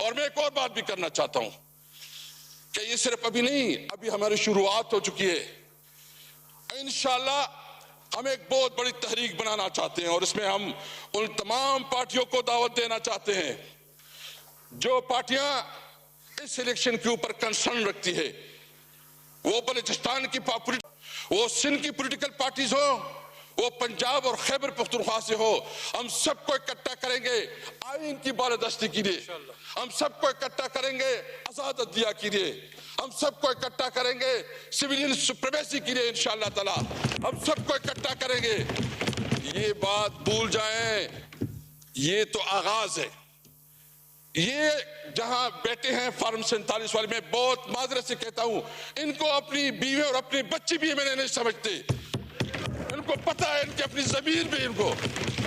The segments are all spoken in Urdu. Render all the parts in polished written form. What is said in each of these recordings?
اور میں ایک اور بات بھی کرنا چاہتا ہوں کہ یہ صرف ابھی نہیں، ابھی ہماری شروعات ہو چکی ہے. انشاءاللہ ہم ایک بہت بڑی تحریک بنانا چاہتے ہیں، اور اس میں ہم ان تمام پارٹیوں کو دعوت دینا چاہتے ہیں جو پارٹیاں اس الیکشن کے اوپر کنسرن رکھتی ہے. وہ بلوچستان کی وہ سندھ کی پولیٹیکل پارٹیز ہو، وہ پنجاب اور خیبر پختونخوا سے ہو، ہم سب کو اکٹھا کریں گے آئین کی بالادستی کے لیے، ہم سب کو اکٹھا کریں گے آزاد عدلیہ کے لیے، ہم سب کو اکٹھا کریں گے سویلین سپریمیسی کے لیے انشاءاللہ تعالی، ہم سب کو اکٹھا کریں گے. یہ بات بھول جائیں، یہ تو آغاز ہے. یہ جہاں بیٹھے ہیں فارم 47 والے، میں بہت معذرت سے کہتا ہوں، ان کو اپنی بیوی اور اپنی بچی بھی میں نہیں سمجھتے. ان کو پتہ ہے، ان کی اپنی ضمیر بھی، ان کو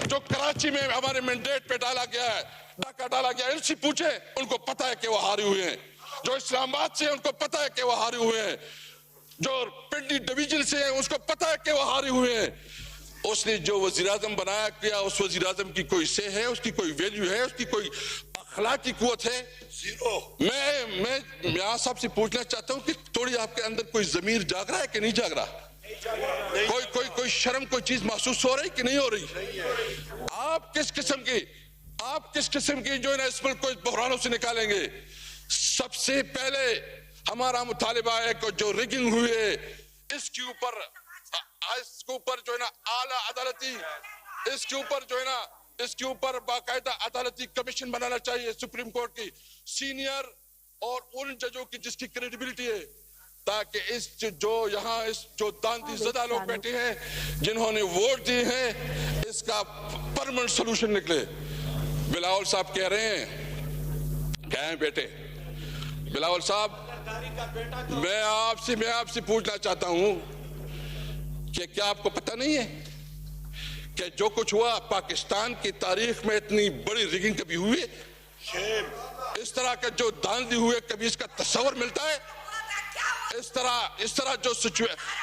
جو کراچی میں ہمارے مینڈیٹ پہ ڈالا گیا ہے، ڈاکہ ڈالا گیا ہے، ان سے پوچھیں، ان کو پتہ ہے کہ وہ ہارے ہوئے ہیں. جو اسلام آباد سے ہیں ان کو پتہ ہے کہ وہ ہارے ہوئے ہیں. جو پنڈی ڈویژن سے ہیں اس کو پتہ ہے کہ وہ ہارے ہوئے ہیں. اس نے جو وزیراعظم بنایا کیا، اس وزیراعظم کی کوئی سے ہے، اس کی کوئی ویلیو ہے، اس کی کوئی اخلاق کی قوت ہے؟ زیرو. میں آپ سب سے پوچھنا چاہتا ہوں کہ تھوڑی آپ کے اندر کوئی ضمیر جاگ رہا ہے کہ نہیں جاگ رہا؟ کوئی شرم، کوئی چیز محسوس ہو رہی کہ نہیں ہو رہی؟ آپ کس قسم کی جو ہے نا اس ملک کو اس بحرانوں سے نکالیں گے؟ سب سے پہلے ہمارا مطالبہ ہے کہ جو ریگنگ ہوئی ہے اس کے اوپر جو ہے نا اعلیٰ عدالتی، اس کے اوپر باقاعدہ عدالتی کمیشن بنانا چاہیے سپریم کورٹ کی، سینئر اور ان ججوں کی جس کی کریڈیبلٹی ہے، تاکہ جو داندھی زدہ لوگ بیٹھے ہیں جنہوں نے ووٹ دیے ہیں اس کا پرمنٹ سلوشن نکلے. بلاول صاحب کہہ رہے ہیں، کہیں بیٹے بلاول صاحب، میں آپ سے پوچھنا چاہتا ہوں کہ کیا آپ کو پتہ نہیں ہے کہ جو کچھ ہوا پاکستان کی تاریخ میں اتنی بڑی ریگنگ کبھی ہوئی ہے؟ اس طرح کا جو داندھی ہوئے کبھی اس کا تصور ملتا ہے؟ اس طرح جو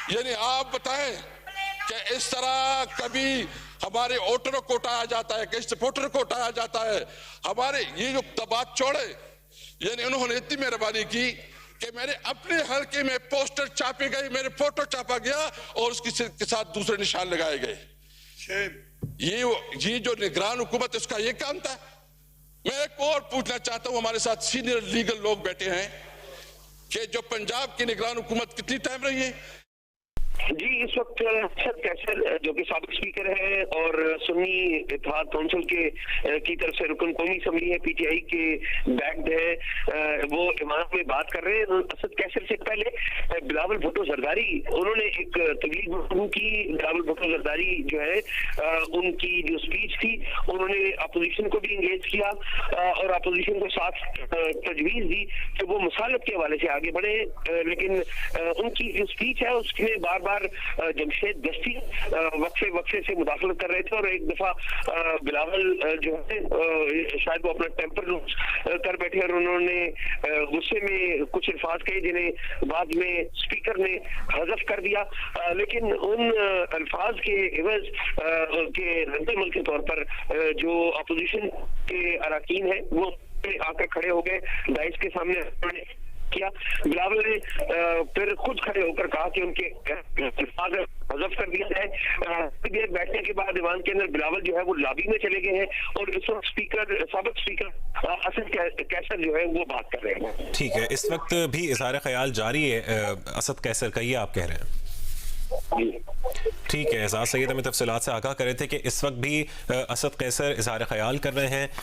یعنی آپ بتائیں کہ اس طرح کبھی ہمارے ووٹروں کو اٹھایا جاتا ہے کہ سپورٹر کو اٹھایا جاتا ہے؟ ہمارے یہ جو دبات چوڑے، یعنی انہوں نے اتنی مہربانی کی کہ میرے اپنے حلقے میں پوسٹر چھاپے گئے، میرے فوٹو چھاپا گیا اور اس کے ساتھ دوسرے نشان لگائے گئے. یہ جو نگران حکومت اس کا یہ کام تھا. میں ایک اور پوچھنا چاہتا ہوں، ہمارے ساتھ سینئر لیگل لوگ بیٹھے ہیں، کہ جو پنجاب کی نگران حکومت کتنی ٹائم رہی ہے؟ جی، اس وقت اسد کیسر جو کہ سابق اسپیکر ہے اور سنی اتحاد کونسل کی طرف سے رکن قومی اسمبلی ہے، پی ٹی آئی کے بیکڈ ہے، وہ امارات میں بات کر رہے ہیں. اسد کیسر سے پہلے بلاول بھٹو زرداری، انہوں نے ایک طویل گفتگو کی. بلاول بھٹو زرداری جو ہے ان کی جو اسپیچ تھی، انہوں نے اپوزیشن کو بھی انگیج کیا اور اپوزیشن کو ساتھ تجویز دی کہ وہ مصالحت کے حوالے سے آگے بڑھے. لیکن ان کی جو اسپیچ ہے اس میں بار بار جمشید دستی وقفے سے مداخلت کر رہے تھے، اور ایک دفعہ بلاول جو ہے شاید وہ اپنا ٹیمپر لوز کر بیٹھے اور انہوں نے غصے میں کچھ الفاظ کہے جنہیں بعد میں اسپیکر نے حذف کر دیا. لیکن ان الفاظ کے عوض کے رد عمل کے طور پر جو اپوزیشن کے اراکین ہیں وہ آ کر کھڑے ہو گئے ڈائس کے سامنے کیا. بلاول نے پھر خود کھڑے ہو کر کہا کہ ان کے الفاظ حذف کر دیا جائے. دیر بیٹھنے کے بعد ایوان کے اندر بلاول جو ہے وہ لابی میں چلے گئے ہیں اور اس وقت سابق اسپیکر اسد کیسر جو ہے وہ بات کر رہے ہیں. ٹھیک ہے، اس وقت بھی اظہار خیال جاری ہے اسد کیسر کا، یہ آپ کہہ رہے ہیں؟ ٹھیک ہے، اعزاز سید ہمیں تفصیلات سے آگاہ کر رہے تھے کہ اس وقت بھی اسد قیصر اظہار خیال کر رہے ہیں.